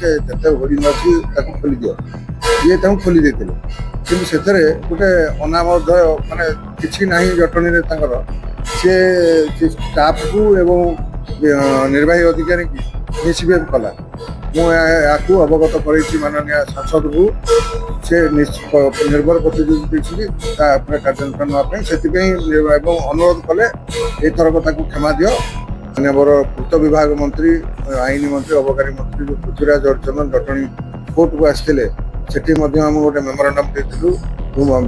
ଯେତେ ହୋର୍ଡିଂ ଅଛି ତାକୁ ଖୋଲି ଦିଅ ଇଏ ତାଙ୍କୁ ଖୋଲି ଦେଇଥିଲେ କିନ୍ତୁ ସେଥିରେ ଗୋଟେ ଅନାମଧ୍ୟ ମାନେ କିଛି ନାହିଁ ଜଟଣୀରେ ତାଙ୍କର ସେ ଷ୍ଟାଫକୁ ଏବଂ ନିର୍ବାହୀ ଅଧିକାରୀ କି ମିସବିହେଭ୍ କଲା। ମୁଁ ୟାକୁ ଅବଗତ କରାଇଛି ମାନନୀୟ ସାଂସଦକୁ ସେ ନିର୍ଭର ପ୍ରତିଯୋଗୀ ଦେଇଛନ୍ତି ତା ଉପରେ କାର୍ଯ୍ୟାନୁଷ୍ଠାନ ନେବା ପାଇଁ ସେଥିପାଇଁ ଏବଂ ଅନୁରୋଧ କଲେ ଏଇଥରକ ତାକୁ କ୍ଷମା ଦିଅ। ମାନ୍ୟବର ପୂର୍ତ୍ତ ବିଭାଗ ମନ୍ତ୍ରୀ ଆଇନ ମନ୍ତ୍ରୀ ଅବକାରୀ ମନ୍ତ୍ରୀ ଯେଉଁ ପୃଥ୍ୱୀରାଜ ଚନ୍ଦନ ଜଟଣୀ କୋର୍ଟକୁ ଆସିଥିଲେ ସେଠି ମଧ୍ୟ ଆମେ ଗୋଟେ ମେମୋରାଣ୍ଡମ୍ ଦେଇଥିଲୁ।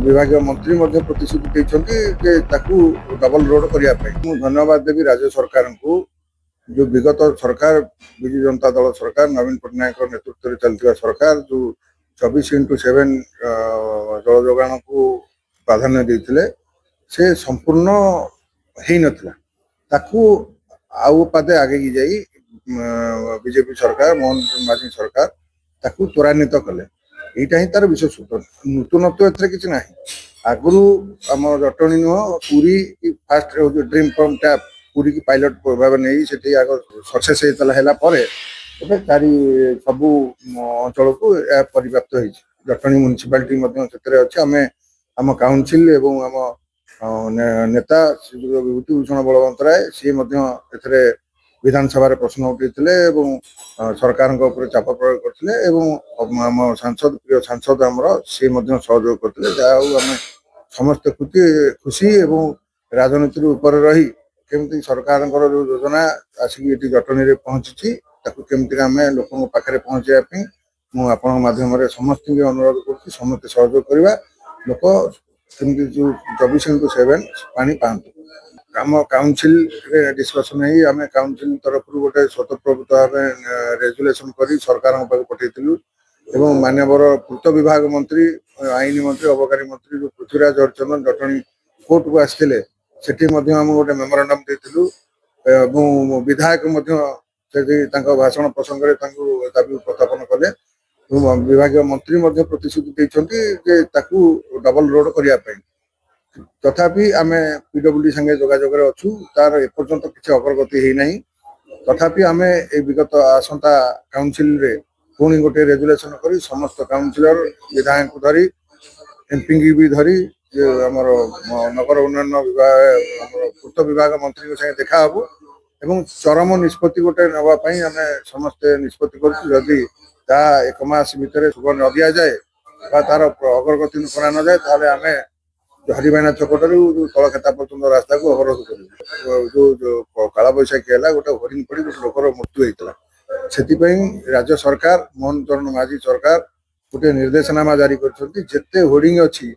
ବିଭାଗୀୟ ମନ୍ତ୍ରୀ ମଧ୍ୟ ପ୍ରତିଶ୍ରୁତି ଦେଇଛନ୍ତି ଯେ ତାକୁ ଡବଲ ରୋଡ୍ କରିବା ପାଇଁ। ମୁଁ ଧନ୍ୟବାଦ ଦେବି ରାଜ୍ୟ ସରକାରଙ୍କୁ जो विगत सरकार विजु जनता दल सरकार नवीन पट्टनायक नेतृत्व में चलता सरकार जो 24x7 जल जोगाण को प्राधान्य देते से संपूर्ण हो नथिला ताकू आउ पादे आगे की जाई बीजेपी सरकार मोहन माझी सरकार ताकू त्वरान्वित कले यहीटा ही तार विशेष नूतनत्व एथरे किछि नाही। आगु आम जटणी नुह पूरी फास्ट ड्रीम फ्रॉम टैप पूरी की पायलट भाव नहीं से आग सक्सेस होता चारि सबू अंचल को परिव्याप्त हो जटणी म्युनिसिपालिटी अच्छे आम आम काउंसिल एवं आम नेता विभूति भूषण बलवंत राय सी विधानसभा प्रश्न उठे सरकार चाप प्रयोग करते आम सांसद प्रिय सांसद आमर सी सहयोग करते जहाँ आम समस्त खुशी एवं राजनीति ऊपर रही केमती सरकार जो योजना आसिक जटनी पहुंची केमती आम लोक पाखे पहुंचापी मुझे माध्यम समस्त अनुरोध कर समस्त सहयोग करवा लोक केमती जो 24x7 पानी पातु आम काउंसिल डिस्कसन आम काउंसिल तरफ गोटे स्वतंत्र भाव रेजुलेसन कर सरकार पठेलु एवं मान्यवर पूर्त विभाग मंत्री आईन मंत्री अबकारी मंत्री जो पृथ्वीराज चंदन जटणी कोर्ट को आसते सेठी आम गोटे मेमोरांडम देलु विधायक भाषण प्रसंग में दाबी उपस्थापन कले विभाग मंत्री प्रतिश्रुति देते डबल रोड करने तथापि आम पीडब्ल्यूडी संगे जोगाजोग अच्छु तार एपर्यंत किसी अग्रगति होना तथापि आम विगत आसंता काउंसिल रे पुणी गोटे रेजुलेसन कर समस्त काउंसिलर विधायक धरी एमपी की भी धरी आमर नगर उन्नयन विभाग पूर्त विभाग मंत्री संगे देखा हबो एवं चरम निष्पत्ति गोटे नापी आम समस्ते निष्पत्ति करी एक मास भितर सुख न दि जाए तार अग्रगति करा न जाए ताले आम हरिबाना चकटर तलखेता पर्यटन रास्ता को अवरोध कर जो काला बैशाखी है गोटे होर्डिंग पड़ी गोटे लोकर मृत्यु होता से राज्य सरकार मोहन चरण माझी सरकार गोटे निर्देशनामा जारी करते होर्डिंग अच्छी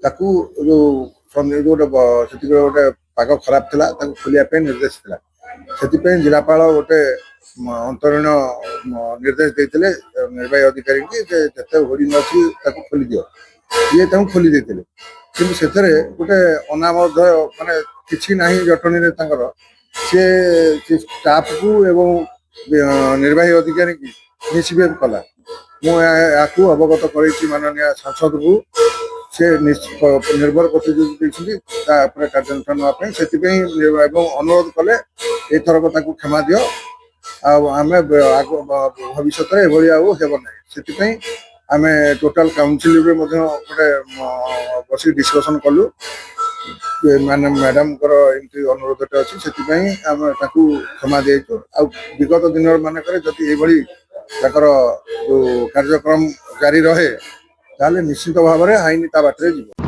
ताकू जो गोटे गोटे पाग खराब था खोलिया निर्देश था से जिलापाल गोटे अंतरीण निर्देश देते निर्वाही अधिकारी की जिते होर्डिंग अच्छी खोली दियो ये खोली देते किंतु से गोटे अनामध्य माने किछि नाही जटनी सी स्टाफ को एवं निर्वाही अधिकारी की मिसबिहेव कला मुझे अवगत कराइछि माननीय सांसद को से निर्भर प्रतियोगी देते कार्यानुष्ठान नापी से अनुरोध कले एथरक ताकू क्षमा दियो आम भविष्य से आम टोटाल काउंसिल गोटे बस डिस्कसन कलु मैंने मैडम एमती अनुरोध अच्छी से क्षमा देचु विगत दिन मानक जदि जो कार्यक्रम जारी रहे ताले निश्चित भाव में आईन ता बाटे जीव।